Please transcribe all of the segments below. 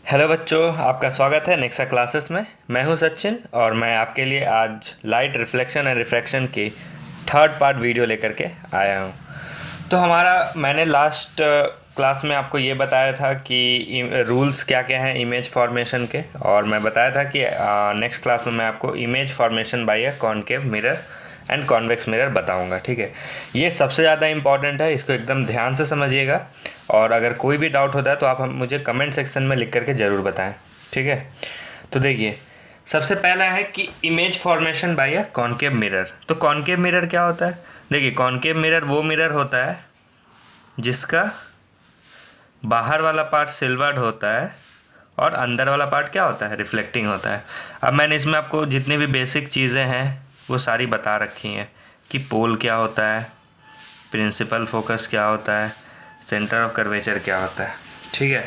Hello बच्चों, आपका स्वागत है नेक्सा क्लासेस में। मैं हूं सचिन और मैं आपके लिए आज लाइट रिफ्लेक्शन एंड रिफ्रैक्शन की थर्ड पार्ट वीडियो लेकर के आया हूं। तो मैंने लास्ट क्लास में आपको ये बताया था कि रूल्स क्या क्या हैं इमेज फॉर्मेशन के, और मैं बताया था कि नेक्स्ट क्लास में मैं आपको image formation by a concave mirror and convex mirror बताऊंगा। ठीक है, ये सबसे ज़्यादा इंपॉर्टेंट है, इसको एकदम ध्यान से समझिएगा। और अगर कोई भी डाउट होता है तो आप मुझे कमेंट सेक्शन में लिख करके ज़रूर बताएं। ठीक है, तो देखिए, सबसे पहला है कि image formation by a concave mirror. तो कॉनकेव मिरर क्या होता है? देखिए, कॉनकेव मिरर वो मिरर होता है जिसका बाहर वाला पार्ट सिल्वर्ड होता है और अंदर वाला पार्ट क्या होता है? रिफ्लेक्टिंग होता है। अब मैंने इसमें आपको जितनी भी बेसिक चीज़ें हैं वो सारी बता रखी हैं कि पोल क्या होता है, प्रिंसिपल फोकस क्या होता है, सेंटर ऑफ कर्वेचर क्या होता है। ठीक है,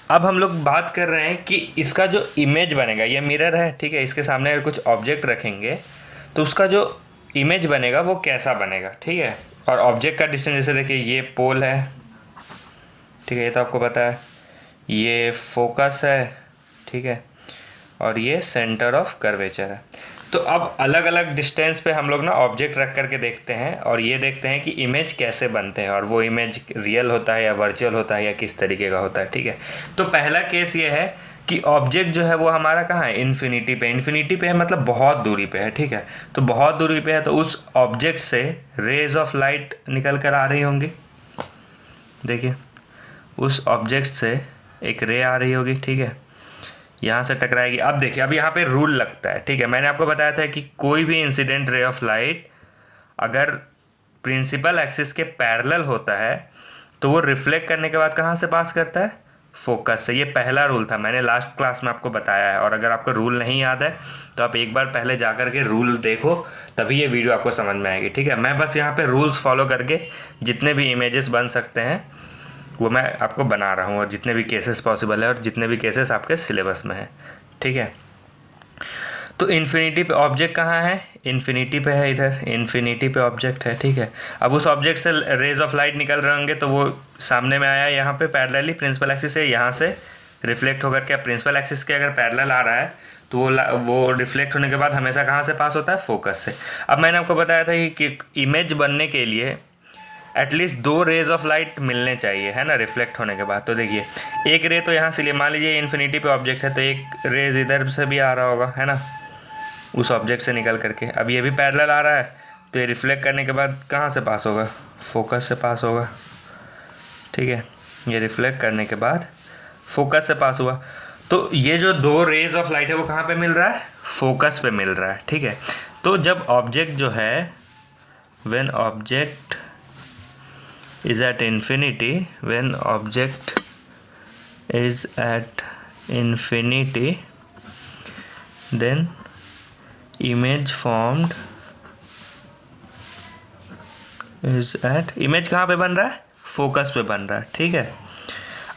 अब हम लोग बात कर रहे हैं कि इसका जो इमेज बनेगा, ये मिरर है, ठीक है, इसके सामने अगर कुछ ऑब्जेक्ट रखेंगे तो उसका जो इमेज बनेगा वो कैसा बनेगा। ठीक है, और ऑब्जेक्ट का डिस्टेंस, जैसे देखिए ये पोल है, ठीक है, ये तो आपको पता है, ये फोकस है, ठीक है, और ये सेंटर ऑफ कर्वेचर है। तो अब अलग अलग डिस्टेंस पे हम लोग ना ऑब्जेक्ट रख करके देखते हैं और ये देखते हैं कि इमेज कैसे बनते हैं और वो इमेज रियल होता है या वर्चुअल होता है या किस तरीके का होता है। ठीक है, तो पहला केस ये है कि ऑब्जेक्ट जो है वो हमारा कहाँ है? इन्फिनिटी पे। इन्फिनिटी पे है मतलब बहुत दूरी पे है। ठीक है, तो बहुत दूरी पे है तो उस ऑब्जेक्ट से रेज ऑफ लाइट निकल कर आ रही होंगी। देखिए, उस ऑब्जेक्ट से एक रे आ रही होगी, ठीक है, यहाँ से टकराएगी। अब देखिए, अब यहाँ पे रूल लगता है। ठीक है, मैंने आपको बताया था कि कोई भी इंसिडेंट रे ऑफ लाइट अगर प्रिंसिपल एक्सिस के पैरेलल होता है तो वो रिफ्लेक्ट करने के बाद कहाँ से पास करता है? फोकस से। ये पहला रूल था, मैंने लास्ट क्लास में आपको बताया है। और अगर आपको रूल नहीं याद है तो आप एक बार पहले जा कर के रूल देखो, तभी ये वीडियो आपको समझ में आएगी। ठीक है, मैं बस यहाँ पे रूल्स फॉलो करके जितने भी इमेजेस बन सकते हैं वो मैं आपको बना रहा हूँ, और जितने भी केसेस पॉसिबल है और जितने भी केसेस आपके सिलेबस में है। ठीक है, तो इन्फिनिटी पे ऑब्जेक्ट कहाँ है? इन्फिनिटी पे है, इधर इन्फिनिटी पे ऑब्जेक्ट है। ठीक है, अब उस ऑब्जेक्ट से रेज ऑफ लाइट निकल रहे होंगे तो वो सामने में आया यहाँ पे पैरेलली प्रिंसिपल एक्सिस से, यहाँ से रिफ्लेक्ट होकर के प्रिंसिपल एक्सिस के अगर पैरेलल आ रहा है तो वो रिफ्लेक्ट होने के बाद हमेशा कहाँ से पास होता है? फोकस से। अब मैंने आपको बताया था कि इमेज बनने के लिए एटलीस्ट दो रेज ऑफ लाइट मिलने चाहिए, है ना, रिफ्लेक्ट होने के बाद। तो देखिए, एक रे तो यहाँ से लिए, मान लीजिए इन्फिनिटी पे ऑब्जेक्ट है तो एक रेज इधर से भी आ रहा होगा, है ना, उस ऑब्जेक्ट से निकल करके। अब ये भी पैरेलल आ रहा है तो ये रिफ्लेक्ट करने के बाद कहाँ से पास होगा? फोकस से पास होगा। ठीक है, ये रिफ्लेक्ट करने के बाद फोकस से पास हुआ। तो ये जो दो रेज ऑफ लाइट है वो कहाँ पे मिल रहा है? फोकस पे मिल रहा है। ठीक है, तो जब ऑब्जेक्ट जो है, when object is at infinity, when object is at infinity, then image formed is at, image कहाँ पे बन रहा है? फोकस पे बन रहा है। ठीक है,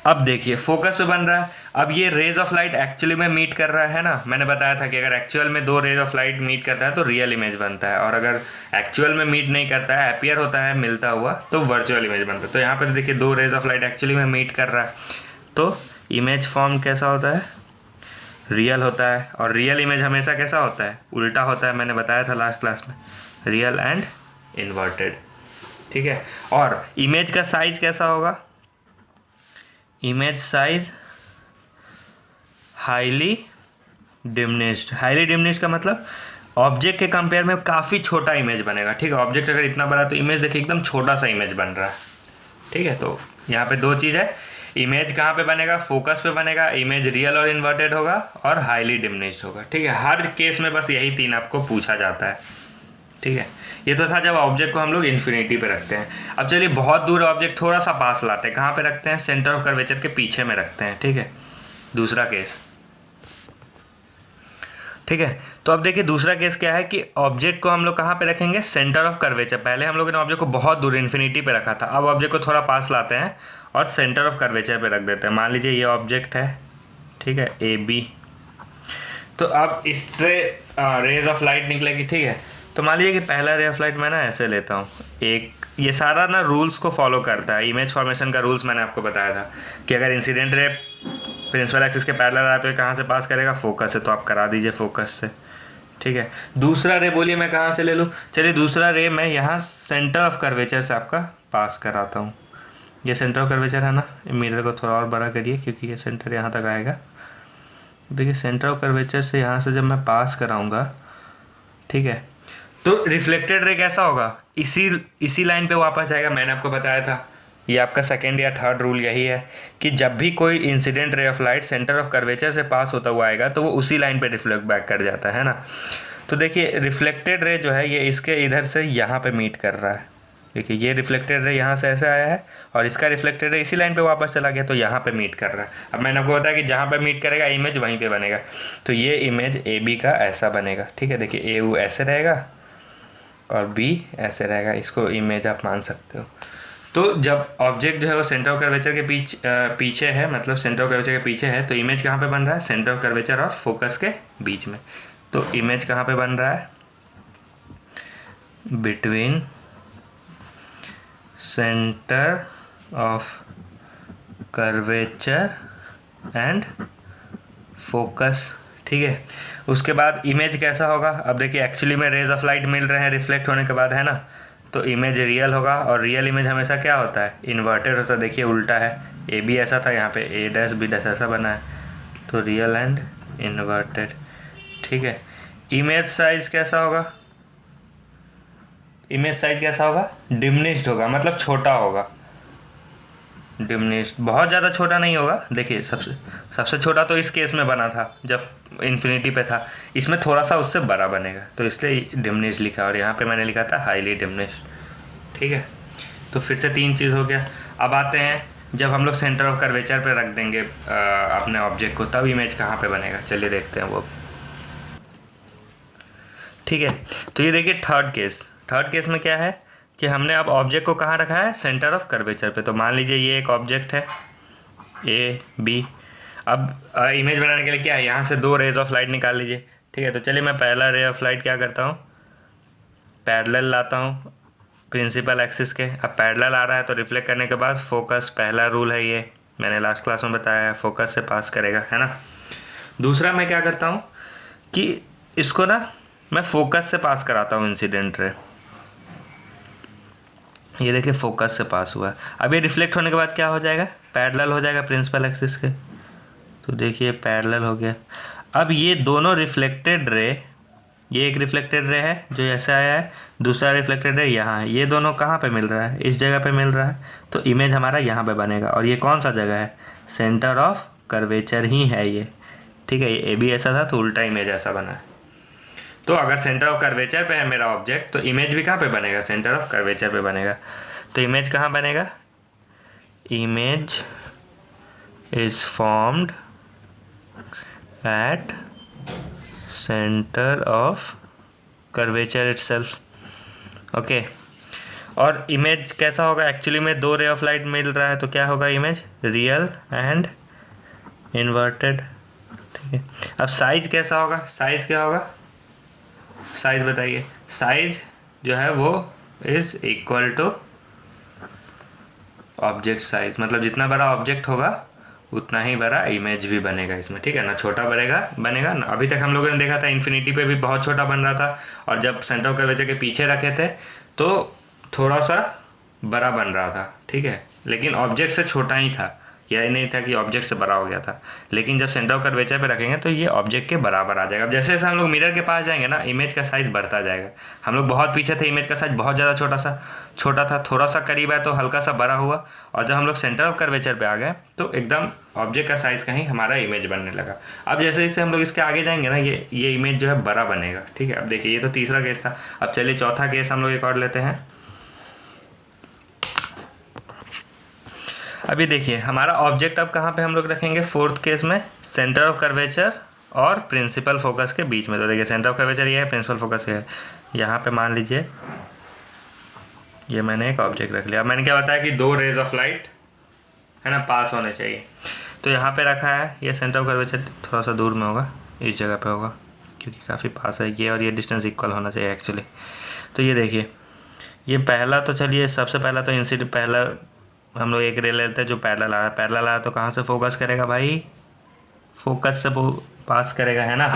अब देखिए, फोकस पे बन रहा है। अब ये रेज ऑफ लाइट एक्चुअली में मीट कर रहा है ना, मैंने बताया था कि अगर एक्चुअल में दो रेज ऑफ लाइट मीट करता है तो रियल इमेज बनता है, और अगर एक्चुअल में मीट नहीं करता है, अपीयर होता है मिलता हुआ, तो वर्चुअल इमेज बनता है। तो यहाँ पे तो देखिए, दो रेज ऑफ लाइट एक्चुअली में मीट कर रहा है तो इमेज फॉर्म कैसा होता है? रियल होता है। और रियल इमेज हमेशा कैसा होता है? उल्टा होता है, मैंने बताया था लास्ट क्लास में, रियल एंड इन्वर्टेड। ठीक है, और इमेज का साइज कैसा होगा? Image size highly diminished. Highly diminished का मतलब ऑब्जेक्ट के कंपेयर में काफ़ी छोटा इमेज बनेगा। ठीक है, ऑब्जेक्ट अगर इतना बड़ा तो इमेज देखिए एकदम छोटा सा इमेज बन रहा है। ठीक है, तो यहाँ पे दो चीज़ है, इमेज कहाँ पे बनेगा? फोकस पे बनेगा, इमेज रियल और इन्वर्टेड होगा, और हाईली डिमिनिश्ड होगा। ठीक है, हर केस में बस यही तीन आपको पूछा जाता है। ठीक है, ये तो था जब ऑब्जेक्ट को हम लोग इन्फिनिटी पे रखते हैं। अब चलिए, बहुत दूर ऑब्जेक्ट थोड़ा सा पास लाते हैं। कहाँ पे रखते हैं? सेंटर ऑफ कर्वेचर के पीछे में रखते हैं। ठीक है, दूसरा केस। ठीक है, तो अब देखिए, दूसरा केस क्या है कि ऑब्जेक्ट को हम लोग कहाँ पे रखेंगे? Centre of curvature. पहले हम लोगों ने ऑब्जेक्ट को बहुत दूर इन्फिनिटी पे रखा था, अब ऑब्जेक्ट को थोड़ा पास लाते हैं और सेंटर ऑफ कर्वेचर पे रख देते हैं। मान लीजिए ये ऑब्जेक्ट है, ठीक है, ए बी, तो अब इससे रेज ऑफ लाइट निकलेगी। ठीक है, तो मान लीजिए कि पहला रे ऑफ लाइट मैं ना ऐसे लेता हूँ, एक, ये सारा ना रूल्स को फॉलो करता है, इमेज फॉर्मेशन का रूल्स मैंने आपको बताया था कि अगर इंसिडेंट रे प्रिंसिपल एक्सिस के पैरेलल आ रहा है तो ये कहाँ से पास करेगा, फोकस से, तो आप करा दीजिए फोकस से, ठीक है। दूसरा रे बोलिए मैं कहाँ से ले लूँ, चलिए दूसरा रे मैं यहाँ सेंटर ऑफ कर्वेचर से आपका पास कराता हूँ। ये सेंटर ऑफ कर्वेचर है ना, मिरर को थोड़ा और बड़ा करिए क्योंकि ये सेंटर यहाँ तक आएगा। देखिए सेंटर ऑफ कर्वेचर से यहाँ से जब मैं पास कराऊंगा, ठीक है, तो रिफ्लेक्टेड रे कैसा होगा, इसी लाइन पे वापस जाएगा। मैंने आपको बताया था, ये आपका सेकेंड या थर्ड रूल यही है कि जब भी कोई incident ray of light centre of curvature से पास होता हुआ आएगा तो वो उसी लाइन पे रिफ्लेक्ट बैक कर जाता है ना। तो देखिए रिफ्लेक्टेड रे जो है ये इसके इधर से यहाँ पे मीट कर रहा है। देखिए ये रिफ्लेक्टेड रे यहाँ से ऐसे आया है और इसका रिफ्लेक्टेड रे इसी लाइन पे वापस चला गया, तो यहाँ पे मीट कर रहा है। अब मैंने आपको बताया कि जहाँ पे मीट करेगा इमेज वहीं पे बनेगा, तो ये इमेज ए बी का ऐसा बनेगा, ठीक है। देखिए ए यू ऐसे रहेगा और बी ऐसे रहेगा, इसको इमेज आप मान सकते हो। तो जब ऑब्जेक्ट जो है वो सेंटर ऑफ कर्वेचर के पीछे है, मतलब सेंटर ऑफ कर्वेचर के पीछे है, तो इमेज कहाँ पे बन रहा है, सेंटर ऑफ कर्वेचर और फोकस के बीच में। तो इमेज कहाँ पे बन रहा है, between centre of curvature and focus, ठीक है। उसके बाद इमेज कैसा होगा, अब देखिए एक्चुअली में रेज ऑफ लाइट मिल रहे हैं रिफ्लेक्ट होने के बाद, है ना, तो इमेज रियल होगा। और रियल इमेज हमेशा क्या होता है, इन्वर्टेड होता है। देखिए उल्टा है, ए बी ऐसा था, यहाँ पे ए डैश बी डैश ऐसा बना है, तो रियल एंड इन्वर्टेड, ठीक है। इमेज साइज कैसा होगा, इमेज साइज कैसा होगा, डिमिनिश्ड होगा, मतलब छोटा होगा, डिमिनिश्ड, बहुत ज़्यादा छोटा नहीं होगा। देखिए सबसे छोटा तो इस केस में बना था जब इन्फिनिटी पे था, इसमें थोड़ा सा उससे बड़ा बनेगा, तो इसलिए डिमिनिश्ड लिखा, और यहाँ पे मैंने लिखा था हाईली डिमिनिश्ड, ठीक है। तो फिर से 3 चीज़ हो गया। अब आते हैं जब हम लोग सेंटर ऑफ कर्वेचर पे रख देंगे अपने ऑब्जेक्ट को, तब इमेज कहाँ पे बनेगा, चलिए देखते हैं वो, ठीक है। तो ये देखिए थर्ड केस में क्या है कि हमने अब ऑब्जेक्ट को कहाँ रखा है, सेंटर ऑफ कर्वेचर पे। तो मान लीजिए ये एक ऑब्जेक्ट है ए बी, अब इमेज बनाने के लिए क्या है, यहाँ से 2 रेज ऑफ लाइट निकाल लीजिए, ठीक है। तो चलिए मैं पहला रे ऑफ लाइट क्या करता हूँ, पैरेलल लाता हूँ प्रिंसिपल एक्सिस के। अब पैरेलल आ रहा है तो रिफ्लेक्ट करने के बाद फोकस, पहला रूल है ये, मैंने लास्ट क्लास में बताया है, फोकस से पास करेगा, है ना। दूसरा मैं क्या करता हूँ कि इसको ना मैं फोकस से पास कराता हूँ इंसिडेंट रे, ये देखिए फोकस से पास हुआ है। अब ये रिफ्लेक्ट होने के बाद क्या हो जाएगा, पैरेलल हो जाएगा प्रिंसिपल एक्सिस के, तो देखिए पैरेलल हो गया। अब ये दोनों रिफ्लेक्टेड रे, ये एक रिफ्लेक्टेड रे है जो ऐसे आया है, दूसरा रिफ्लेक्टेड रे यहाँ है, ये दोनों कहाँ पे मिल रहा है, इस जगह पे मिल रहा है, तो इमेज हमारा यहाँ पे बनेगा। और ये कौन सा जगह है, सेंटर ऑफ कर्वेचर ही है ये, ठीक है। ये भी ऐसा था तो उल्टा इमेज ऐसा बना है। तो अगर सेंटर ऑफ कर्वेचर पे है मेरा ऑब्जेक्ट तो इमेज भी कहाँ पे बनेगा, सेंटर ऑफ कर्वेचर पे बनेगा। तो इमेज कहाँ बनेगा, image is formed at centre of curvature itself, okay. और इमेज कैसा होगा, एक्चुअली में 2 रे ऑफ लाइट मिल रहा है तो क्या होगा, इमेज रियल एंड इन्वर्टेड, ठीक है। अब साइज कैसा होगा, साइज क्या होगा, साइज बताइए, साइज जो है वो is equal to object size, मतलब जितना बड़ा ऑब्जेक्ट होगा उतना ही बड़ा इमेज भी बनेगा इसमें, ठीक है ना। छोटा बनेगा ना, अभी तक हम लोगों ने देखा था इन्फिनिटी पे भी बहुत छोटा बन रहा था, और जब सेंटर ऑफ कर्वेचर के पीछे रखे थे तो थोड़ा सा बड़ा बन रहा था, ठीक है, लेकिन ऑब्जेक्ट से छोटा ही था, यह नहीं था कि ऑब्जेक्ट से बड़ा हो गया था। लेकिन जब सेंटर ऑफ कर्वेचर पे रखेंगे तो ये ऑब्जेक्ट के बराबर आ जाएगा। अब जैसे जैसे हम लोग मिरर के पास जाएंगे ना, इमेज का साइज़ बढ़ता जाएगा। हम लोग बहुत पीछे थे, इमेज का साइज़ बहुत ज़्यादा छोटा था, थोड़ा सा करीब है तो हल्का सा बड़ा हुआ, और जब हम लोग सेंटर ऑफ कर्वेचर पे आ गए तो एकदम ऑब्जेक्ट का साइज़ कहीं हमारा इमेज बनने लगा। अब जैसे जैसे हम लोग इसके आगे जाएंगे ना, ये इमेज जो है बड़ा बनेगा, ठीक है। अब देखिए ये तो तीसरा केस था, अब चलिए चौथा केस हम लोग एक और लेते हैं। अभी देखिए हमारा ऑब्जेक्ट अब कहाँ पे हम लोग रखेंगे, फोर्थ केस में सेंटर ऑफ कर्वेचर और प्रिंसिपल फोकस के बीच में। तो देखिए सेंटर ऑफ कर्वेचर ये है, प्रिंसिपल फोकस ये है। यहाँ पे मान लीजिए ये मैंने एक ऑब्जेक्ट रख लिया। अब मैंने क्या बताया कि 2 रेज ऑफ लाइट है ना पास होने चाहिए, तो यहाँ पे रखा है। ये सेंटर ऑफ कर्वेचर थोड़ा सा दूर में होगा, इस जगह पे होगा क्योंकि काफ़ी पास है ये, और ये डिस्टेंस इक्वल होना चाहिए एक्चुअली। तो ये देखिए ये पहला, तो चलिए सबसे पहला तो इंसिडेंट, पहला हम लोग एक रे लेते हैं जो पैरेलल आ रहा है। पैरेलल आ रहा है तो कहाँ से फोकस करेगा भाई, फोकस से पास करेगा, है ना।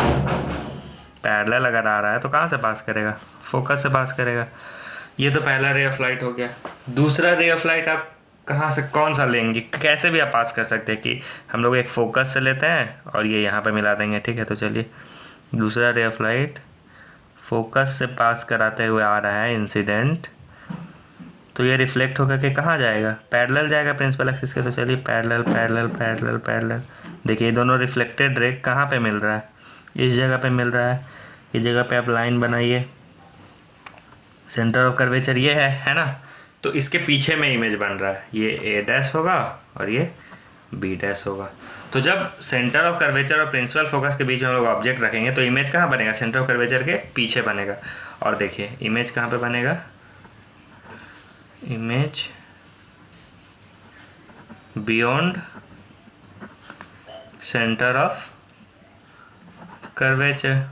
पैरेलल अगर आ रहा है तो कहाँ से पास करेगा, फोकस से पास करेगा। ये तो पहला रे ऑफ लाइट हो गया। दूसरा रे ऑफ लाइट आप कहाँ से, कौन सा लेंगे, कैसे भी आप पास कर सकते हैं कि हम लोग एक फोकस से लेते हैं और ये यहाँ पे मिला देंगे, ठीक है। तो चलिए दूसरा रे ऑफ लाइट फोकस से पास कराते हुए आ रहा है इंसिडेंट, तो ये रिफ्लेक्ट होकर के कहाँ जाएगा, पैरेलल जाएगा प्रिंसिपल एक्सिस के। तो चलिए पैरेलल पैरेलल पैरेलल पैरेलल, देखिए ये दोनों रिफ्लेक्टेड रे कहाँ पे मिल रहा है, इस जगह पे मिल रहा है। इस जगह पे आप लाइन बनाइए, सेंटर ऑफ कर्वेचर ये है ना। तो इसके पीछे में इमेज बन रहा है, ये ए डैश होगा और ये बी डैश होगा। तो जब सेंटर ऑफ कर्वेचर और प्रिंसिपल फोकस के बीच में हम लोग ऑब्जेक्ट रखेंगे तो इमेज कहाँ बनेगा, सेंटर ऑफ कर्वेचर के पीछे बनेगा। और देखिए इमेज कहाँ पे बनेगा, image beyond centre of curvature.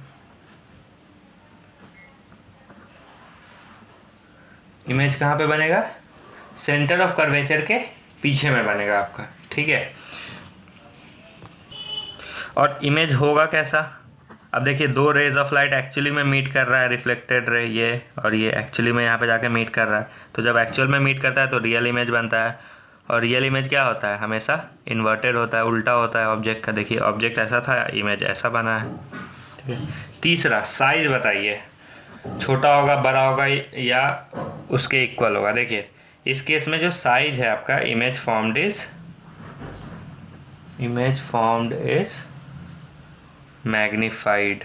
Image कहाँ पे बनेगा, सेंटर ऑफ कर्वेचर के पीछे में बनेगा आपका, ठीक है। और इमेज होगा कैसा, अब देखिए दो रेज ऑफ लाइट एक्चुअली में मीट कर रहा है, रिफ्लेक्टेड रे ये और ये एक्चुअली में यहाँ पे जाके मीट कर रहा है। तो जब एक्चुअल में मीट करता है तो रियल इमेज बनता है। और रियल इमेज क्या होता है, हमेशा इन्वर्टेड होता है, उल्टा होता है ऑब्जेक्ट का। देखिए ऑब्जेक्ट ऐसा था, इमेज ऐसा बना है, ठीक है। तीसरा साइज बताइए, छोटा होगा, बड़ा होगा या उसके इक्वल होगा। देखिए इस केस में जो साइज है आपका, इमेज फॉर्म्ड इज मैग्नीफाइड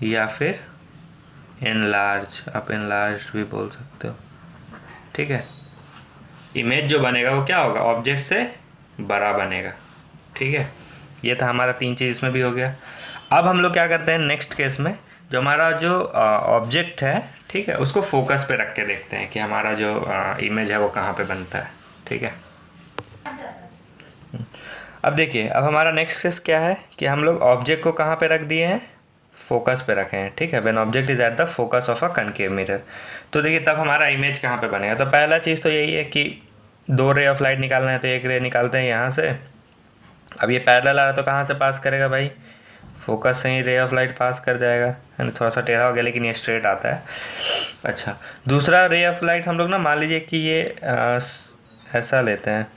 या फिर एनलार्ज, आप एनलार्ज भी बोल सकते हो, ठीक है। इमेज जो बनेगा वो क्या होगा, ऑब्जेक्ट से बड़ा बनेगा, ठीक है। ये था हमारा 3 चीज़ इसमें भी हो गया। अब हम लोग क्या करते हैं नेक्स्ट केस में, जो हमारा जो ऑब्जेक्ट है, ठीक है, उसको फोकस पे रख के देखते हैं कि हमारा जो इमेज है वो कहाँ पे बनता है, ठीक है। अब देखिए अब हमारा नेक्स्ट केस क्या है कि हम लोग ऑब्जेक्ट को कहाँ पे रख दिए हैं, फोकस पे रखे हैं, ठीक है। When object is at the focus of a concave mirror. तो देखिए तब हमारा इमेज कहाँ पे बनेगा। तो पहला चीज़ तो यही है कि 2 रे ऑफ लाइट निकालना है, तो एक रे निकालते हैं यहाँ से। अब ये पैरेलल आ रहा है तो कहाँ से पास करेगा भाई, फोकस से ही रे ऑफ लाइट पास कर जाएगा, यानी थोड़ा सा टेढ़ा हो गया लेकिन ये स्ट्रेट आता है। अच्छा दूसरा रे ऑफ लाइट हम लोग ना मान लीजिए कि ये ऐसा लेते हैं,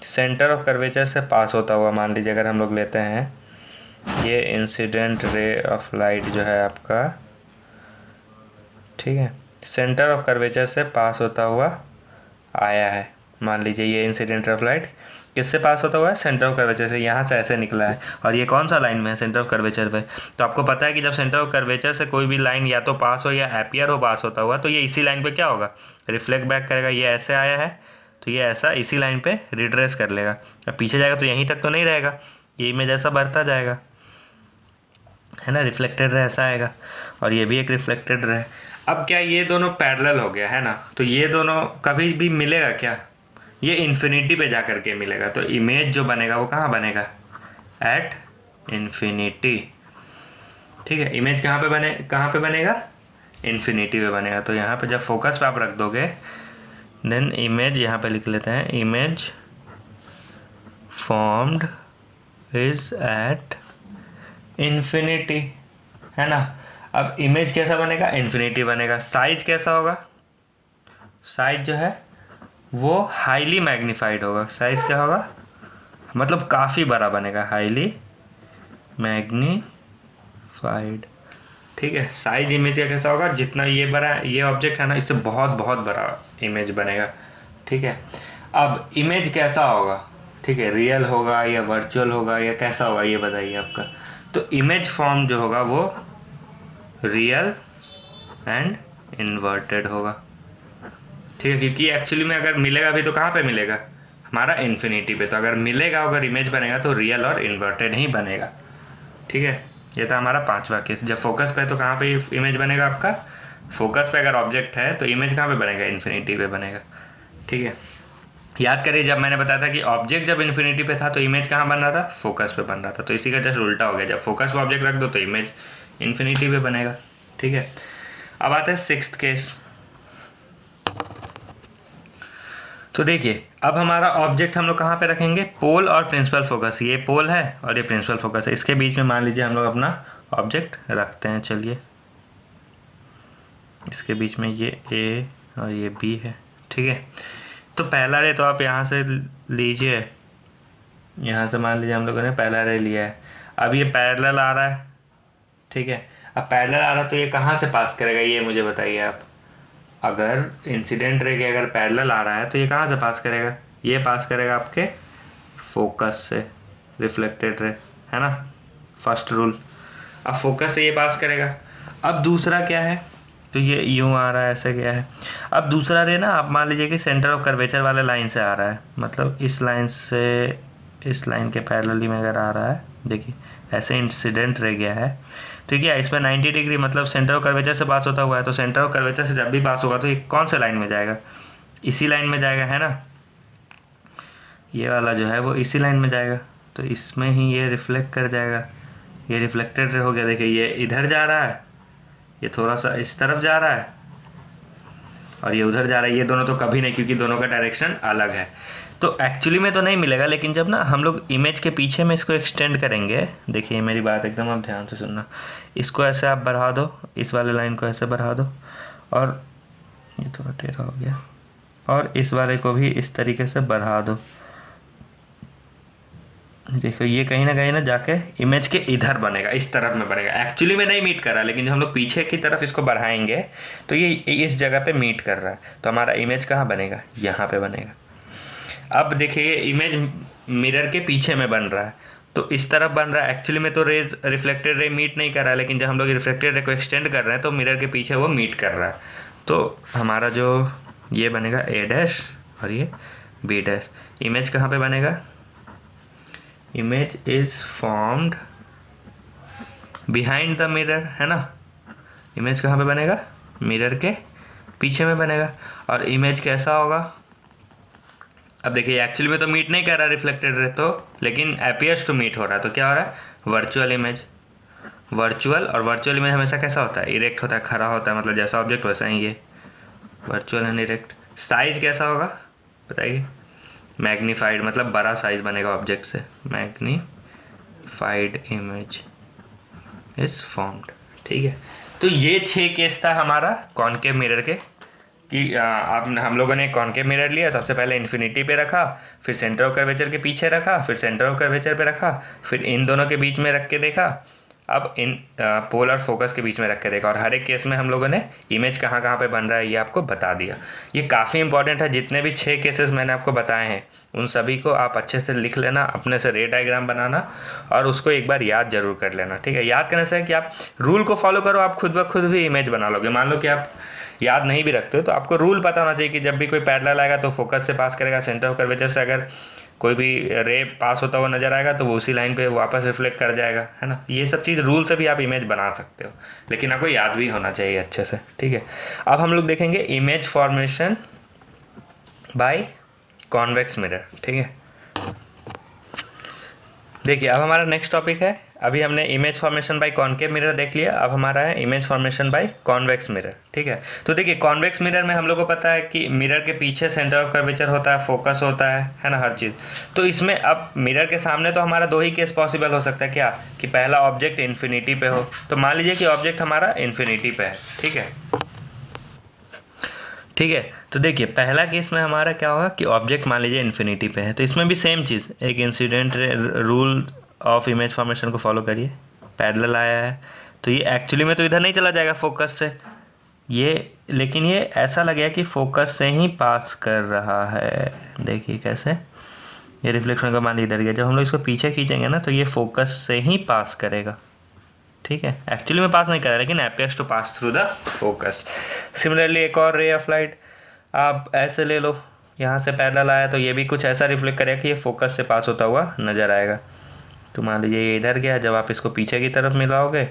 सेंटर ऑफ कर्वेचर से पास होता हुआ मान लीजिए अगर हम लोग लेते हैं, ये इंसिडेंट रे ऑफ लाइट जो है आपका, ठीक है, सेंटर ऑफ कर्वेचर से पास होता हुआ आया है। मान लीजिए ये इंसिडेंट रे ऑफ लाइट किससे पास होता हुआ है, सेंटर ऑफ कर्वेचर से, यहाँ से ऐसे निकला है और ये कौन सा लाइन में है, सेंटर ऑफ कर्वेचर पे। तो आपको पता है कि जब सेंटर ऑफ कर्वेचर से कोई भी लाइन या तो पास हो या अपीयर हो पास होता हुआ, तो ये इसी लाइन पे क्या होगा, रिफ्लेक्ट बैक करेगा। ये ऐसे आया है तो ये ऐसा इसी लाइन पे रिट्रेस कर लेगा, अब पीछे जाएगा तो यहीं तक तो नहीं रहेगा, ये इमेज ऐसा बढ़ता जाएगा, है ना, रिफ्लेक्टेड रे ऐसा आएगा और ये भी एक रिफ्लेक्टेड रे। अब क्या ये दोनों पैरेलल हो गया है ना, तो ये दोनों कभी भी मिलेगा क्या, ये इन्फिनिटी पे जा कर के मिलेगा। तो इमेज जो बनेगा वो कहाँ बनेगा, एट इन्फिनिटी, ठीक है। इमेज कहाँ पे बनेगा, इन्फिनिटी पे बनेगा। तो यहाँ पे जब फोकस पे आप रख दोगे देन इमेज, यहाँ पे लिख लेते हैं, image formed is at infinity, है ना। अब इमेज कैसा बनेगा, इन्फिनिटी बनेगा। साइज कैसा होगा, साइज जो है वो हाईली मैग्नीफाइड होगा। साइज क्या होगा, मतलब काफ़ी बड़ा बनेगा, हाईली मैग्नीफाइड, ठीक है। साइज इमेज का कैसा होगा, जितना ये बड़ा ये ऑब्जेक्ट है ना, इससे बहुत बहुत बड़ा इमेज बनेगा, ठीक है। अब इमेज कैसा होगा, ठीक है, रियल होगा या वर्चुअल होगा या कैसा होगा ये बताइए आपका। तो इमेज फॉर्म जो होगा वो रियल एंड इन्वर्टेड होगा, ठीक है। क्योंकि एक्चुअली में अगर मिलेगा भी तो कहाँ पे मिलेगा, हमारा इन्फिनिटी पे। तो अगर मिलेगा, अगर इमेज बनेगा तो रियल और इन्वर्टेड ही बनेगा, ठीक है। ये था हमारा 5वां केस। जब फोकस पे तो कहाँ पे इमेज बनेगा आपका, फोकस पे अगर ऑब्जेक्ट है तो इमेज कहाँ पे बनेगा, इन्फिनिटी पे बनेगा, ठीक है। याद करिए जब मैंने बताया था कि ऑब्जेक्ट जब इन्फिनिटी पे था तो इमेज कहाँ बन रहा था, फोकस पे बन रहा था। तो इसी का जस्ट उल्टा हो गया, जब फोकस पे ऑब्जेक्ट रख दो तो इमेज इन्फिनिटी पे बनेगा, ठीक है। अब आता है 6th केस। तो देखिए अब हमारा ऑब्जेक्ट हम लोग कहाँ पे रखेंगे, पोल और प्रिंसिपल फोकस, ये पोल है और ये प्रिंसिपल फोकस है, इसके बीच में मान लीजिए हम लोग अपना ऑब्जेक्ट रखते हैं। चलिए इसके बीच में ये ए और ये बी है, ठीक है। तो पहला रे तो आप यहाँ से लीजिए, यहाँ से मान लीजिए हम लोगों ने पहला रे लिया है। अब ये पैरेलल आ रहा है, ठीक है। अब पैरेलल आ रहा है तो ये कहाँ से पास करेगा, ये मुझे बताइए आप। अगर इंसिडेंट रे के अगर पैरेलल आ रहा है तो ये कहाँ से पास करेगा, ये पास करेगा आपके फोकस से, रिफ्लेक्टेड रे, है ना, फर्स्ट रूल। अब फोकस से ये पास करेगा। अब दूसरा क्या है, तो ये यूँ आ रहा है, ऐसे क्या है। अब दूसरा रे ना आप मान लीजिए कि सेंटर ऑफ कर्वेचर वाले लाइन से आ रहा है, मतलब इस लाइन से इस लाइन के पैरेलली में अगर आ रहा है, देखिए ऐसे इंसिडेंट रह गया है, तो क्या इसमें 90 डिग्री मतलब सेंटर ऑफ कर्वेचर से पास होता हुआ है। तो सेंटर ऑफ कर्वेचर से जब भी पास होगा तो ये कौन से लाइन में जाएगा, इसी लाइन में जाएगा, है ना। ये वाला जो है वो इसी लाइन में जाएगा, तो इसमें ही ये रिफ्लेक्ट कर जाएगा। ये रिफ्लेक्टेड रे हो गया, देखिए ये इधर जा रहा है, ये थोड़ा सा इस तरफ जा रहा है और ये उधर जा रहा है। ये दोनों तो कभी नहीं, क्योंकि दोनों का डायरेक्शन अलग है। तो एक्चुअली में तो नहीं मिलेगा, लेकिन जब ना हम लोग इमेज के पीछे में इसको एक्सटेंड करेंगे, देखिए मेरी बात एकदम आप ध्यान से सुनना, इसको ऐसे आप बढ़ा दो, इस वाले लाइन को ऐसे बढ़ा दो, और ये थोड़ा टेढ़ा हो गया, और इस वाले को भी इस तरीके से बढ़ा दो। देखो ये कहीं ना जाके इमेज के इधर बनेगा, इस तरफ में बनेगा। एक्चुअली में नहीं मीट कर रहा, लेकिन जब हम लोग पीछे की तरफ इसको बढ़ाएंगे तो ये इस जगह पे मीट कर रहा है, तो हमारा इमेज कहाँ बनेगा, यहाँ पे बनेगा। अब देखिए ये इमेज मिरर के पीछे में बन रहा है, तो इस तरफ बन रहा है। एक्चुअली में तो रेज रिफ्लेक्टेड रे मीट नहीं कर रहा है, लेकिन जब हम लोग रिफ्लेक्टेड रे को एक्सटेंड कर रहे हैं तो मिरर के पीछे वो मीट कर रहा है। तो हमारा जो ये बनेगा ए डैश और ये बी डैश। इमेज कहाँ पे बनेगा, image is formed behind the mirror, है ना। इमेज कहाँ पे बनेगा, मिरर के पीछे में बनेगा। और इमेज कैसा होगा, अब देखिए एक्चुअली में तो मीट नहीं कर रहा रिफ्लेक्टेड रे तो, लेकिन अपीयर्स टू मीट हो रहा है। तो क्या हो रहा है, वर्चुअल इमेज। वर्चुअल और वर्चुअल इमेज हमेशा कैसा होता है, इरेक्ट होता है, खड़ा होता है, मतलब जैसा ऑब्जेक्ट वैसा ही ये वर्चुअल एंड इरेक्ट। साइज कैसा होगा बताइए, मैग्नीफाइड, मतलब बड़ा साइज बनेगा ऑब्जेक्ट से। मैग्नीफाइड इमेज इज फॉर्म्ड, ठीक है। तो ये 6 केस था हमारा कॉनकेव मिरर के, कि हम लोगों ने कॉनकेव मिरर लिया, सबसे पहले इन्फिनिटी पे रखा, फिर सेंटर ऑफ कर्वेचर के पीछे रखा, फिर सेंटर ऑफ कर्वेचर पे रखा, फिर इन दोनों के बीच में रख के देखा, अब इन पोल और फोकस के बीच में रख के देखा, और हर एक केस में हम लोगों ने इमेज कहाँ कहाँ पे बन रहा है ये आपको बता दिया। ये काफ़ी इंपॉर्टेंट है, जितने भी 6 केसेस मैंने आपको बताए हैं उन सभी को आप अच्छे से लिख लेना, अपने से रे डायग्राम बनाना और उसको एक बार याद जरूर कर लेना, ठीक है। याद करने से है कि आप रूल को फॉलो करो, आप खुद ब खुद भी इमेज बना लोगे। मान लो कि आप याद नहीं भी रखते हो तो आपको रूल पता होना चाहिए कि जब भी कोई पैरेलल आएगा तो फोकस से पास करेगा, सेंटर ऑफ कर्वेचर से अगर कोई भी रे पास होता हुआ नजर आएगा तो वो उसी लाइन पे वापस रिफ्लेक्ट कर जाएगा, है ना। ये सब चीज़ रूल से भी आप इमेज बना सकते हो, लेकिन आपको याद भी होना चाहिए अच्छे से, ठीक है। अब हम लोग देखेंगे image formation by convex mirror, ठीक है। देखिए अब हमारा नेक्स्ट टॉपिक है, अभी हमने image formation by concave mirror देख लिया, अब हमारा है image formation by convex mirror, ठीक है। तो देखिए कॉन्वेक्स मिरर में हम लोग को पता है कि मिरर के पीछे सेंटर ऑफ कर्वेचर होता है, फोकस होता है ना, हर चीज़। तो इसमें अब मिरर के सामने तो हमारा 2 ही केस पॉसिबल हो सकता है, क्या कि पहला ऑब्जेक्ट इन्फिनिटी पे हो, तो मान लीजिए कि ऑब्जेक्ट हमारा इन्फिनिटी पे है, ठीक है, ठीक है। तो देखिए पहला केस में हमारा क्या होगा कि ऑब्जेक्ट मान लीजिए इन्फिनिटी पे है, तो इसमें भी सेम चीज़, एक incident rule of image formation को फॉलो करिए। पैरेलल आया है तो ये एक्चुअली में तो इधर नहीं चला जाएगा फोकस से, ये लेकिन ये ऐसा लगेगा कि फोकस से ही पास कर रहा है। देखिए कैसे, ये रिफ्लेक्शन का मान लीजिए इधर गया, जब हम लोग इसको पीछे खींचेंगे ना तो ये फोकस से ही पास करेगा, ठीक है। एक्चुअली में पास नहीं कर रहा, लेकिन appears to pass through the focus. Similarly एक और रे ऑफ लाइट आप ऐसे ले लो, यहाँ से पैरेलल आया तो ये भी कुछ ऐसा रिफ्लेक्ट करेगा कि ये फोकस से पास होता हुआ नज़र आएगा। तो मान लीजिए ये इधर गया, जब आप इसको पीछे की तरफ मिलाओगे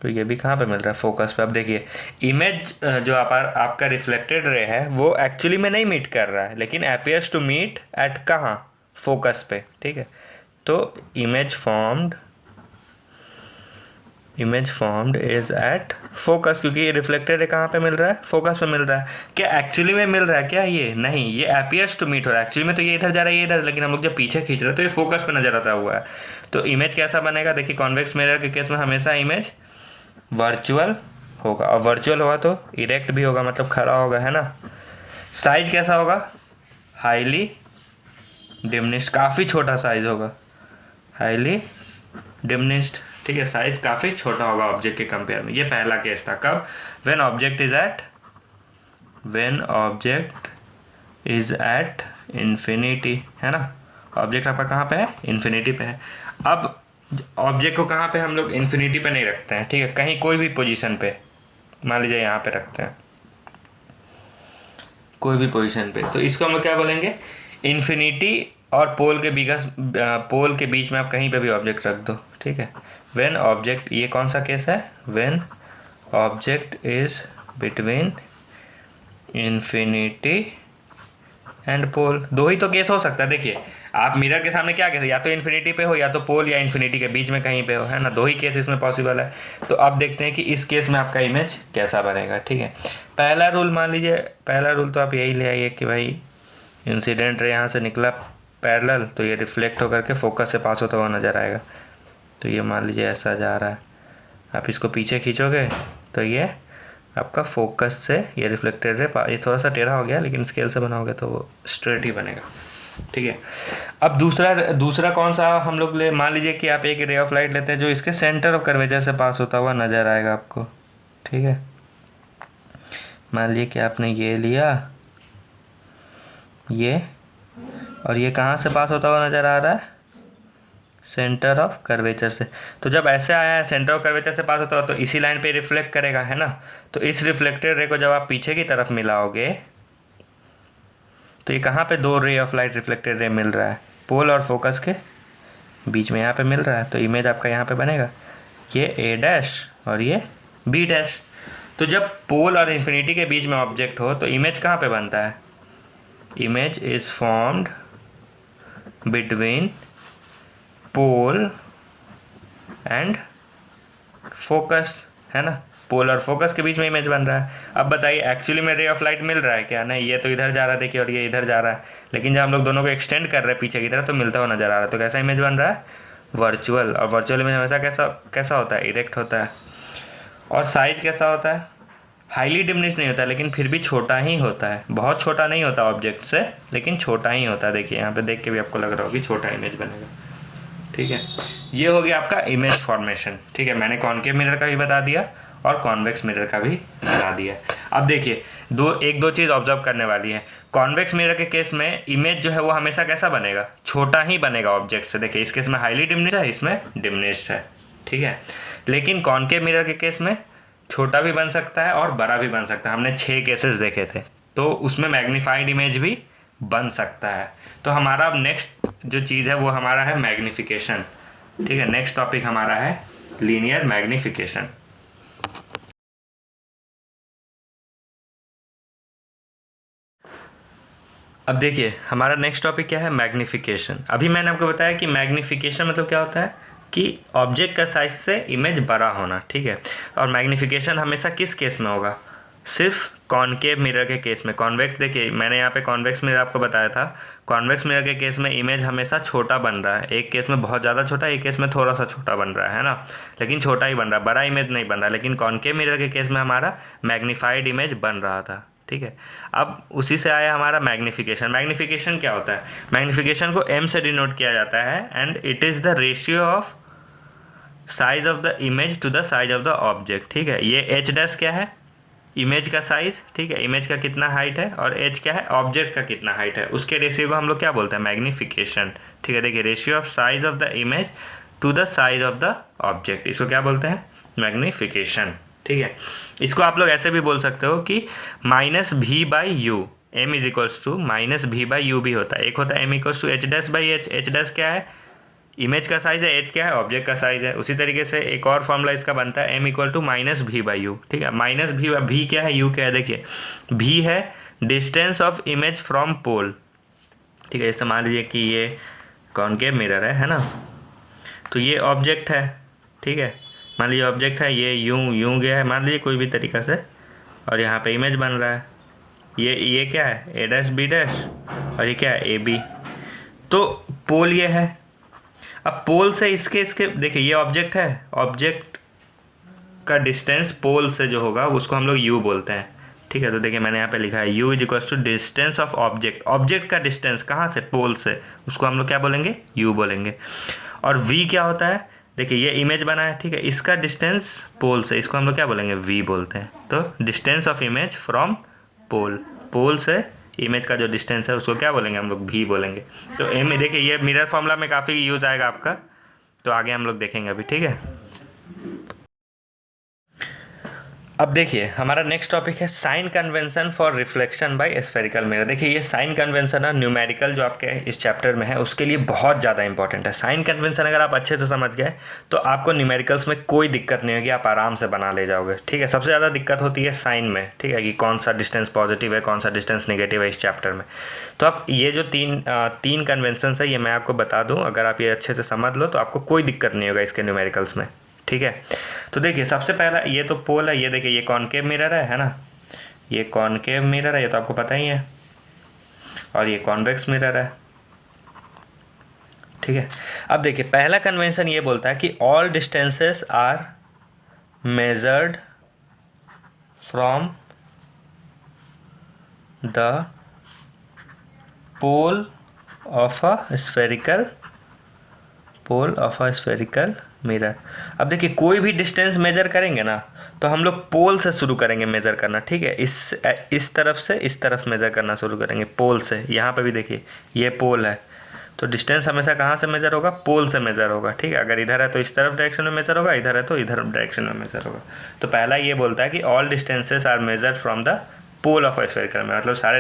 तो ये भी कहाँ पे मिल रहा है, फोकस पे। अब देखिए इमेज जो आपका रिफ्लेक्टेड रे है वो एक्चुअली में नहीं मीट कर रहा है, लेकिन अपीयर्स टू मीट एट कहाँ, फोकस पे, ठीक है। तो image formed image formed is at focus, क्योंकि ये रिफ्लेक्टेड रे कहाँ पे मिल रहा है, फोकस पे मिल रहा है। क्या एक्चुअली में मिल रहा है क्या, ये नहीं, ये अपीयर्स टू मीट हो रहा है, एक्चुअली में तो ये इधर जा रहा है, ये इधर, लेकिन हम लोग जब पीछे खींच रहे हैं तो ये फोकस पे नजर आता हुआ है। तो इमेज कैसा बनेगा, देखिए कॉन्वेक्स मिरर के केस में हमेशा इमेज वर्चुअल होगा, और वर्चुअल होगा तो इरेक्ट भी होगा, मतलब खड़ा होगा, है ना। साइज कैसा होगा, हाईली डिमिनिश्ड, काफ़ी छोटा साइज होगा, हाईली डिमिनिश्ड, ठीक है, साइज काफ़ी छोटा होगा ऑब्जेक्ट के कंपेयर में। ये पहला केस था, कब, when object is at infinity, है ना। ऑब्जेक्ट आपका कहाँ पे है, इन्फिनिटी पे है। अब ऑब्जेक्ट को कहाँ पे हम लोग इन्फिनिटी पे नहीं रखते हैं, ठीक है, कहीं कोई भी पोजीशन पे, मान लीजिए यहाँ पे रखते हैं, कोई भी पोजीशन पे, तो इसको हम लोग क्या बोलेंगे, इन्फिनिटी और पोल के बीच में आप कहीं पे भी ऑब्जेक्ट रख दो, ठीक है। व्हेन ऑब्जेक्ट, ये कौन सा केस है, when object is between infinity and pole, दो ही तो केस हो सकता है। देखिए आप मिरर के सामने क्या केस, या तो इन्फिनिटी पे हो, या तो पोल या इन्फिनिटी के बीच में कहीं पे हो, है ना, दो ही केस इसमें पॉसिबल है। तो अब देखते हैं कि इस केस में आपका इमेज कैसा बनेगा, ठीक है। पहला रूल मान लीजिए, पहला रूल तो आप यही ले आइए कि भाई इंसिडेंट रे यहाँ से निकला पैरेलल, तो ये रिफ्लेक्ट होकर के फोकस से पास होता हुआ नज़र आएगा। तो ये मान लीजिए ऐसा जा रहा है, आप इसको पीछे खींचोगे तो ये आपका फोकस से ये रिफ्लेक्टेड रे, ये थोड़ा सा टेढ़ा हो गया, लेकिन स्केल से बनाओगे तो वो स्ट्रेट ही बनेगा, ठीक है। अब दूसरा कौन सा हम लोग ले, मान लीजिए कि आप एक रे ऑफ लाइट लेते हैं जो इसके सेंटर ऑफ कर्वेचर से पास होता हुआ नज़र आएगा आपको, ठीक है। मान लीजिए कि आपने ये लिया, ये, और ये कहाँ से पास होता हुआ नज़र आ रहा है, सेंटर ऑफ कर्वेचर से। तो जब ऐसे आया है सेंटर ऑफ कर्वेचर से पास होता हो तो इसी लाइन पे रिफ्लेक्ट करेगा, है ना। तो इस रिफ्लेक्टेड रे को जब आप पीछे की तरफ मिलाओगे तो ये कहाँ पे दो ray of light reflected ray मिल रहा है, पोल और फोकस के बीच में यहाँ पे मिल रहा है। तो इमेज आपका यहाँ पे बनेगा, ये ए डैश और ये बी डैश। तो जब पोल और इन्फिनिटी के बीच में ऑब्जेक्ट हो तो इमेज कहाँ पे बनता है, image is formed between pole and focus, है ना, पोल और फोकस के बीच में इमेज बन रहा है। अब बताइए एक्चुअली में रे ऑफ लाइट मिल रहा है क्या, नहीं, ये तो इधर जा रहा है देखिए, और ये इधर जा रहा है, लेकिन जब हम लोग दोनों को एक्सटेंड कर रहे हैं पीछे की तरफ तो मिलता हुआ नजर आ रहा है। तो कैसा इमेज बन रहा है, वर्चुअल, और वर्चुअल इमेज हमेशा कैसा होता है, इरेक्ट होता है। और साइज कैसा होता है, हाईली डिमिनिश नहीं होता, लेकिन फिर भी छोटा ही होता है, बहुत छोटा नहीं होता ऑब्जेक्ट से, लेकिन छोटा ही होता है। देखिए यहाँ पे देख के भी आपको लग रहा होगा कि छोटा इमेज बनेगा, ठीक है। ये हो गया आपका इमेज फॉर्मेशन, ठीक है। मैंने कॉनकेव मिरर का भी बता दिया और कॉन्वेक्स मिरर का भी बता दिया। अब देखिए एक दो चीज़ ऑब्जर्व करने वाली है। कॉन्वेक्स मिरर के केस में इमेज जो है वो हमेशा कैसा बनेगा, छोटा ही बनेगा ऑब्जेक्ट से। देखिए इस केस में हाईली डिमिनिश्ड है, इसमें डिमिनिश्ड है, ठीक है। लेकिन कॉनकेव मिरर के केस में छोटा भी बन सकता है और बड़ा भी बन सकता है। हमने 6 केसेस देखे थे, तो उसमें मैग्नीफाइड इमेज भी बन सकता है। तो हमारा नेक्स्ट जो चीज़ है वो हमारा है मैग्नीफिकेशन, ठीक है। नेक्स्ट टॉपिक हमारा है लीनियर मैग्नीफिकेशन। अब देखिए हमारा नेक्स्ट टॉपिक क्या है, मैग्नीफिकेशन। अभी मैंने आपको बताया कि मैग्नीफिकेशन मतलब क्या होता है कि ऑब्जेक्ट का साइज से इमेज बड़ा होना, ठीक है। और मैग्नीफिकेशन हमेशा किस केस में होगा, सिर्फ कॉनकेव मिरर के केस में। कॉन्वेक्स, देखिए मैंने यहाँ पे कॉन्वेक्स मिरर आपको बताया था, कॉन्वेक्स मिरर के केस में इमेज हमेशा छोटा बन रहा है, एक केस में बहुत ज़्यादा छोटा, एक केस में थोड़ा सा छोटा बन रहा है ना, लेकिन छोटा ही बन रहा है, बड़ा इमेज नहीं बन रहा। लेकिन कॉनकेव मिरर के केस में हमारा मैग्नीफाइड इमेज बन रहा था, ठीक है। अब उसी से आया हमारा मैग्नीफिकेशन। मैग्नीफिकेशन क्या होता है, मैग्नीफिकेशन को m से डिनोट किया जाता है and it is the ratio of size of the image to the size of the object, ठीक है। ये h डैश क्या है, इमेज का साइज, ठीक है, इमेज का कितना हाइट है, और h क्या है, ऑब्जेक्ट का कितना हाइट है, उसके रेशियो को हम लोग क्या बोलते हैं, मैग्नीफिकेशन, ठीक है। देखिए ratio of size of the image to the size of the object, इसको क्या बोलते हैं, मैग्नीफिकेशन, ठीक है। इसको आप लोग ऐसे भी बोल सकते हो कि -v/u, m is equals to -v/u भी होता है। एक होता है m equals to h dash by h, h dash क्या है, इमेज का साइज है, h क्या है, ऑब्जेक्ट का साइज है। उसी तरीके से एक और फॉर्मूला इसका बनता है m इक्वल टू -v/u, ठीक है। -v क्या है, u क्या है, देखिए v है distance of image from pole, ठीक है। जैसे मान लीजिए कि ये कॉनकेव मिरर है ना, तो ये ऑब्जेक्ट है, ठीक है, मान लीजिए ऑब्जेक्ट है, ये यूं गया है मान लीजिए कोई भी तरीक़ा से, और यहाँ पे इमेज बन रहा है, ये क्या है, ए डैश बी डैश, और ये क्या है, ए बी। तो पोल ये है। अब पोल से इसके देखिए ये ऑब्जेक्ट है, ऑब्जेक्ट का डिस्टेंस पोल से जो होगा उसको हम लोग यू बोलते हैं, ठीक है। तो देखिए मैंने यहाँ पे लिखा है U is equals to distance of object, object का डिस्टेंस कहाँ से, पोल से, उसको हम लोग क्या बोलेंगे, यू बोलेंगे। और वी क्या होता है, देखिए ये इमेज बना है, ठीक है, इसका डिस्टेंस पोल से, इसको हम लोग क्या बोलेंगे, वी बोलते हैं। तो distance of image from pole, pole से इमेज का जो डिस्टेंस है उसको क्या बोलेंगे, हम लोग वी बोलेंगे। तो एम देखिए ये मिरर फॉर्मूला में काफ़ी यूज़ आएगा आपका, तो आगे हम लोग देखेंगे अभी, ठीक है। अब देखिए हमारा नेक्स्ट टॉपिक है sign convention for reflection by spherical mirror. देखिए ये साइन कन्वेंशन है न्यूमेरिकल जो आपके इस चैप्टर में है उसके लिए बहुत ज़्यादा इंपॉर्टेंट है। साइन कन्वेंशन अगर आप अच्छे से समझ गए तो आपको न्यूमेरिकल्स में कोई दिक्कत नहीं होगी, आप आराम से बना ले जाओगे, ठीक है। सबसे ज़्यादा दिक्कत होती है साइन में, ठीक है, कि कौन सा डिस्टेंस पॉजिटिव है कौन सा डिस्टेंस नेगेटिव है इस चैप्टर में। तो आप ये जो तीन कन्वेंशन है ये मैं आपको बता दूँ, अगर आप ये अच्छे से समझ लो तो आपको कोई दिक्कत नहीं होगा इसके न्यूमेरिकल्स में, ठीक है। तो देखिए सबसे पहला ये तो पोल है, ये देखिए ये कॉनकेव मिरर है ना, ये कॉनकेव मिरर है, ये तो आपको पता ही है, और ये कॉन्वेक्स मिरर है, ठीक है। अब देखिए पहला कन्वेंशन ये बोलता है कि all distances are measured from the pole of a spherical mirror. अब देखिए कोई भी डिस्टेंस मेजर करेंगे ना तो हम लोग पोल से शुरू करेंगे मेजर करना, ठीक है। इस तरफ से इस तरफ मेजर करना शुरू करेंगे पोल से। यहाँ पे भी देखिए ये पोल है, तो डिस्टेंस हमेशा कहाँ से मेजर होगा, पोल से मेजर होगा, ठीक है। अगर इधर है तो इस तरफ डायरेक्शन में मेजर होगा, इधर है तो इधर डायरेक्शन में मेजर होगा। तो पहला ये बोलता है कि all distances are measured from the pole of spherical mirror, मतलब सारे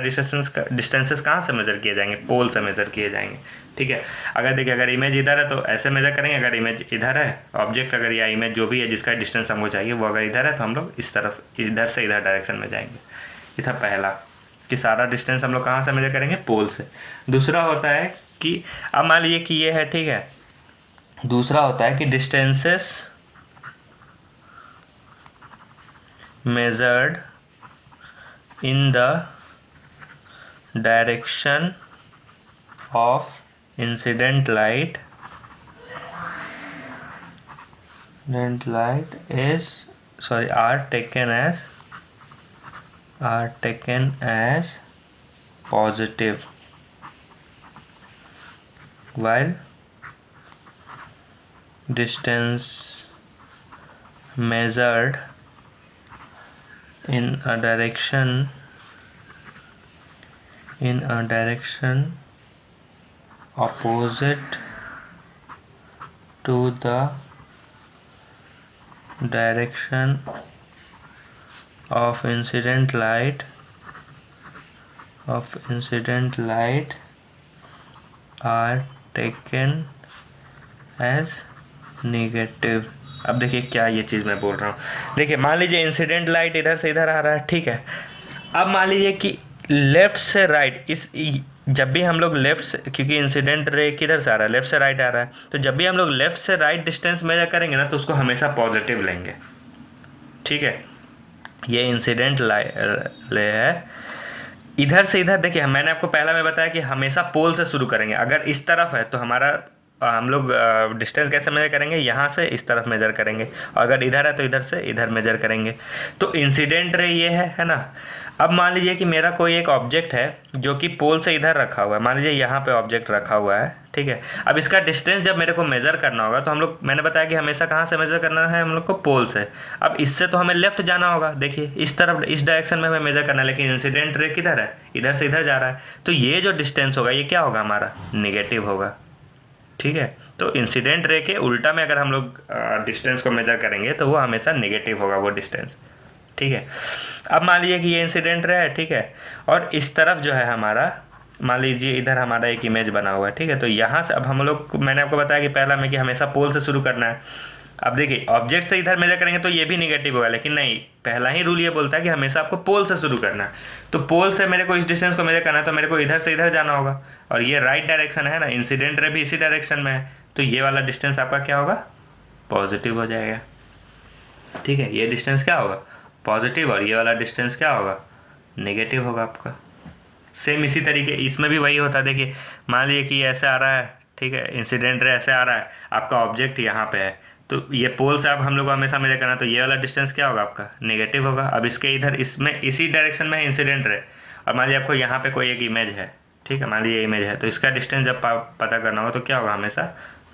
डिस्टेंसेस कहाँ से मेजर किए जाएंगे, पोल से मेजर किए जाएंगे, ठीक है। अगर देखिए अगर इमेज इधर है तो ऐसे मेजर करेंगे, अगर इमेज इधर है ऑब्जेक्ट, अगर या इमेज जो भी है जिसका डिस्टेंस हमको चाहिए वो अगर इधर है तो हम लोग इस तरफ इधर से इधर डायरेक्शन में जाएंगे। ये था पहला कि सारा डिस्टेंस हम लोग कहाँ से मेजर करेंगे, पोल से। दूसरा होता है कि अब मान लीजिए कि ये है, ठीक है, दूसरा होता है कि distances measured in the direction of incident light are taken as positive, while distance measured in a direction opposite to the direction of incident light are taken as negative। अब देखिए क्या ये चीज़ मैं बोल रहा हूँ। देखिए मान लीजिए इंसिडेंट लाइट इधर से इधर आ रहा है, ठीक है। अब मान लीजिए कि लेफ़्ट से राइट, जब भी हम लोग लेफ़्ट से, क्योंकि इंसिडेंट रे किधर से आ रहा है, लेफ़्ट से राइट आ रहा है, तो जब भी हम लोग लेफ़्ट से राइट डिस्टेंस मेजर करेंगे ना तो उसको हमेशा पॉजिटिव लेंगे, ठीक है। ये इंसिडेंट ले है, इधर से इधर देखिए मैंने आपको पहला में बताया कि हमेशा पोल से शुरू करेंगे। अगर इस तरफ है तो हमारा हम लोग डिस्टेंस कैसे मेजर करेंगे, यहाँ से इस तरफ मेजर करेंगे, और अगर इधर है तो इधर से इधर मेजर करेंगे। तो इंसिडेंट रे ये है ना। अब मान लीजिए कि मेरा कोई एक ऑब्जेक्ट है जो कि पोल से इधर रखा हुआ है, मान लीजिए यहाँ पे ऑब्जेक्ट रखा हुआ है, ठीक है। अब इसका डिस्टेंस जब मेरे को मेजर करना होगा तो हम लोग, मैंने बताया कि हमेशा कहाँ से मेजर करना है हम लोग को, पोल से। अब इससे तो हमें लेफ्ट जाना होगा, देखिए इस तरफ इस डायरेक्शन में हमें मेजर करना है, लेकिन इंसिडेंट रे किधर है, इधर से इधर जा रहा है, तो ये जो डिस्टेंस होगा ये क्या होगा, हमारा नेगेटिव होगा, ठीक है। तो इंसिडेंट रे के उल्टा में अगर हम लोग डिस्टेंस को मेजर करेंगे तो वो हमेशा नेगेटिव होगा वो डिस्टेंस, ठीक है। अब मान लीजिए कि ये इंसिडेंट रे है, ठीक है, और इस तरफ जो है हमारा, मान लीजिए इधर हमारा एक इमेज बना हुआ है, ठीक है। तो यहाँ से अब हम लोग, मैंने आपको बताया कि पहला में कि हमेशा पोल से शुरू करना है। अब देखिए ऑब्जेक्ट से इधर मेजर करेंगे तो ये भी निगेटिव होगा, लेकिन नहीं, पहला ही रूल ये बोलता है कि हमेशा आपको पोल से शुरू करना है। तो पोल से मेरे को इस डिस्टेंस को मेजर करना है तो मेरे को इधर से इधर जाना होगा, और ये राइट डायरेक्शन है ना, इंसिडेंट रे भी इसी डायरेक्शन में है, तो ये वाला डिस्टेंस आपका क्या होगा, पॉजिटिव हो जाएगा, ठीक है, ये डिस्टेंस क्या होगा, पॉजिटिव, और ये वाला डिस्टेंस क्या होगा, नेगेटिव होगा आपका। सेम इसी तरीके इसमें भी वही होता है। देखिए मान लीजिए कि ऐसे आ रहा है, ठीक है, इंसिडेंट रे ऐसे आ रहा है, आपका ऑब्जेक्ट यहाँ पे है, तो ये पोल से आप हम लोग को हमेशा मेजर करना, तो ये वाला डिस्टेंस क्या होगा आपका, नेगेटिव होगा। अब इसके इधर इसमें इसी डायरेक्शन में इंसिडेंट रे, और मान लीजिए आपको यहाँ पे कोई एक इमेज है, ठीक है, मान लीजिए इमेज है, तो इसका डिस्टेंस जब पता करना हो तो क्या होगा, हमेशा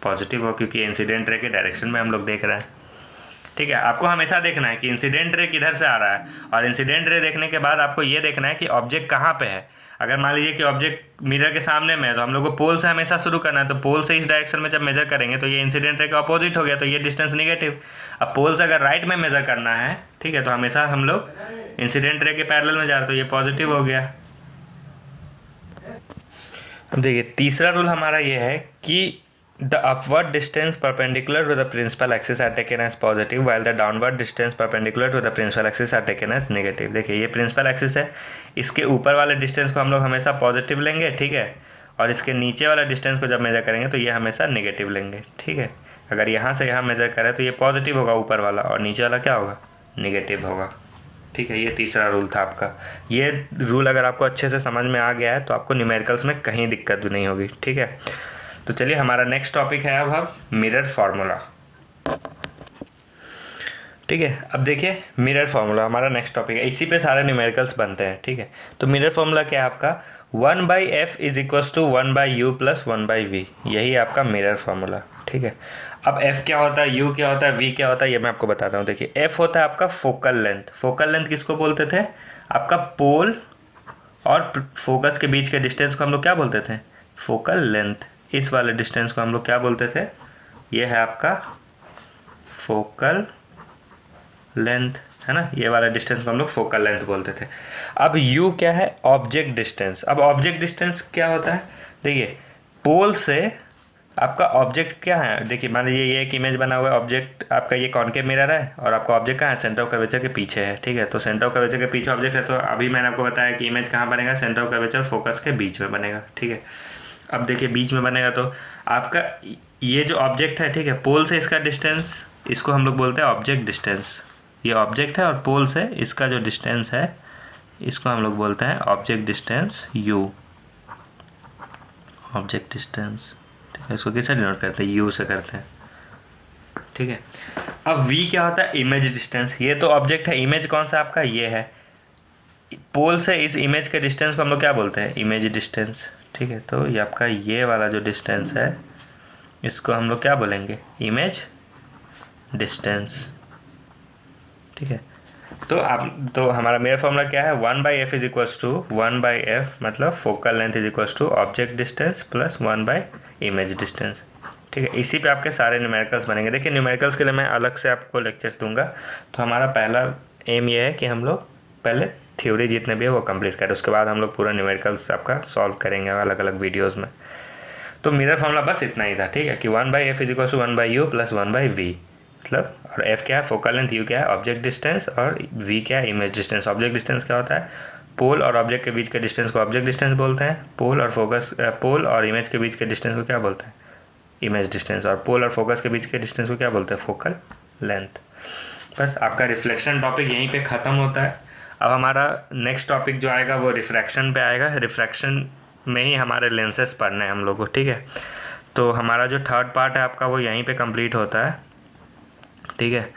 पॉजिटिव हो, क्योंकि इंसिडेंट रे के डायरेक्शन में हम लोग देख रहे हैं। ठीक है, आपको हमेशा देखना है कि इंसिडेंट रे किधर से आ रहा है, और इंसिडेंट रे देखने के बाद आपको ये देखना है कि ऑब्जेक्ट कहाँ पे है। अगर मान लीजिए कि ऑब्जेक्ट मिरर के सामने में है तो हम लोग को पोल से हमेशा शुरू करना है, तो पोल से इस डायरेक्शन में जब मेजर करेंगे तो ये इंसिडेंट रे का अपोजिट हो गया, तो ये डिस्टेंस निगेटिव। अब पोल से अगर राइट में मेजर करना है, ठीक है, तो हमेशा हम लोग इंसिडेंट रे के पैरेलल में जा रहे, तो ये पॉजिटिव हो गया। अब देखिए तीसरा रूल हमारा ये है कि the upward distance perpendicular to the principal axis are taken as positive while the downward distance perpendicular to the principal axis are taken as negative। देखिए ये प्रिंसिपल एक्सिस है, इसके ऊपर वाले डिस्टेंस को हम लोग हमेशा पॉजिटिव लेंगे, ठीक है, और इसके नीचे वाला डिस्टेंस को जब मेजर करेंगे तो ये हमेशा नेगेटिव लेंगे। ठीक है, अगर यहाँ से यहाँ मेजर करें तो ये पॉजिटिव होगा ऊपर वाला, और नीचे वाला क्या होगा, नेगेटिव होगा। ठीक है, ये तीसरा रूल था आपका। ये रूल अगर आपको अच्छे से समझ में आ गया है तो आपको न्यूमेरिकल्स में कहीं दिक्कत भी नहीं होगी। ठीक है, तो चलिए हमारा नेक्स्ट टॉपिक है अब मिरर फार्मूला। ठीक है, अब देखिए मिरर फार्मूला हमारा नेक्स्ट टॉपिक है, इसी पे सारे न्यूमेरिकल्स बनते हैं। ठीक है, तो मिरर फार्मूला क्या है आपका, 1/f is equals to 1/u plus 1/v, यही आपका मिरर फार्मूला। ठीक है, अब f क्या होता है, u क्या होता है, v क्या होता है, ये मैं आपको बताता हूँ। देखिए f होता है आपका फोकल लेंथ। फोकल लेंथ किसको बोलते थे, आपका पोल और फोकस के बीच के डिस्टेंस को हम लोग क्या बोलते थे, फोकल लेंथ। इस वाले डिस्टेंस को हम लोग क्या बोलते थे, ये है आपका फोकल लेंथ, है ना, ये वाला डिस्टेंस को हम लोग फोकल लेंथ बोलते थे। अब u क्या है, ऑब्जेक्ट डिस्टेंस। अब ऑब्जेक्ट डिस्टेंस क्या होता है, देखिए पोल से आपका ऑब्जेक्ट क्या है, देखिए मान लीजिए ये एक इमेज बना हुआ है, ऑब्जेक्ट आपका ये कॉनकेव मिरर है, और आपका ऑब्जेक्ट कहाँ है, सेंटर ऑफ कर्वेचर के पीछे है। ठीक है, तो सेंटर ऑफ कर्वेचर के पीछे ऑब्जेक्ट है, तो अभी मैंने आपको बताया कि इमेज कहाँ बनेगा, सेंटर ऑफ कर्वेचर फोकस के बीच में बनेगा। ठीक है, अब देखिए बीच में बनेगा तो आपका ये जो ऑब्जेक्ट है, ठीक है, पोल से इसका डिस्टेंस, इसको हम लोग बोलते हैं ऑब्जेक्ट डिस्टेंस। ये ऑब्जेक्ट है और पोल से इसका जो डिस्टेंस है इसको हम लोग बोलते हैं object distance u, object distance. ठीक है, इसको किससे डिनोट करते हैं, u से करते हैं। ठीक है, अब v क्या होता है, इमेज डिस्टेंस। ये तो ऑब्जेक्ट है, इमेज कौन सा आपका, ये है, पोल से इस इमेज के डिस्टेंस को हम लोग क्या बोलते हैं, इमेज डिस्टेंस। ठीक है, तो ये आपका ये वाला जो डिस्टेंस है इसको हम लोग क्या बोलेंगे, इमेज डिस्टेंस। ठीक है, तो हमारा मिरर फॉर्मूला क्या है, 1/f is equals to 1/f मतलब focal length is equals to object distance plus 1/इमेज डिस्टेंस। ठीक है, इसी पे आपके सारे न्यूमेरिकल्स बनेंगे। देखिए न्यूमेरिकल्स के लिए मैं अलग से आपको लेक्चर्स दूंगा। तो हमारा पहला एम ये है कि हम लोग पहले थ्योरी जितने भी है वो कंप्लीट करें, उसके बाद हम लोग पूरा न्यूमेरिकल्स आपका सॉल्व करेंगे अलग अलग वीडियोज़ में। तो मिरर फॉर्मूला बस इतना ही था। ठीक है, कि 1/f is equals to 1/u plus 1/v, मतलब, और f क्या है फोकल लेंथ, u क्या है ऑब्जेक्ट डिस्टेंस, और v क्या है इमेज डिस्टेंस। ऑब्जेक्ट डिस्टेंस क्या होता है, पोल और ऑब्जेक्ट के बीच के डिस्टेंस को ऑब्जेक्ट डिस्टेंस बोलते हैं, पोल और इमेज के बीच के डिस्टेंस को क्या बोलते हैं, इमेज डिस्टेंस, और पोल और फोकस के बीच के डिस्टेंस को क्या बोलते हैं, फोकल लेंथ। बस आपका रिफ्लेक्शन टॉपिक यहीं पे ख़त्म होता है। अब हमारा नेक्स्ट टॉपिक जो आएगा वो रिफ्रैक्शन पे आएगा। रिफ्रैक्शन में ही हमारे लेंसेस पढ़ने हैं हम लोग को। ठीक है, तो हमारा जो थर्ड पार्ट है आपका वो यहीं पे कंप्लीट होता है। ठीक है,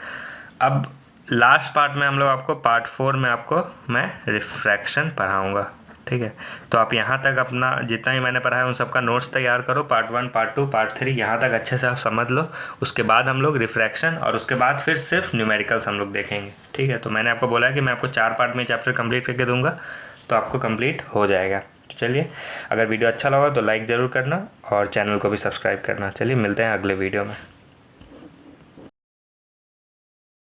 अब लास्ट पार्ट में हम लोग आपको पार्ट 4 में आपको मैं रिफ्रैक्शन पढ़ाऊँगा। ठीक है, तो आप यहाँ तक अपना जितना ही मैंने पढ़ा है उन सबका नोट्स तैयार करो, पार्ट 1 पार्ट 2 पार्ट 3 यहाँ तक अच्छे से आप समझ लो। उसके बाद हम लोग रिफ्रैक्शन, और उसके बाद फिर सिर्फ न्यूमेरिकल्स हम लोग देखेंगे। ठीक है, तो मैंने आपको बोला है कि मैं आपको 4 पार्ट में चैप्टर कंप्लीट करके दूंगा, तो आपको कंप्लीट हो जाएगा। तो चलिए, अगर वीडियो अच्छा लगा तो लाइक ज़रूर करना और चैनल को भी सब्सक्राइब करना। चलिए मिलते हैं अगले वीडियो में।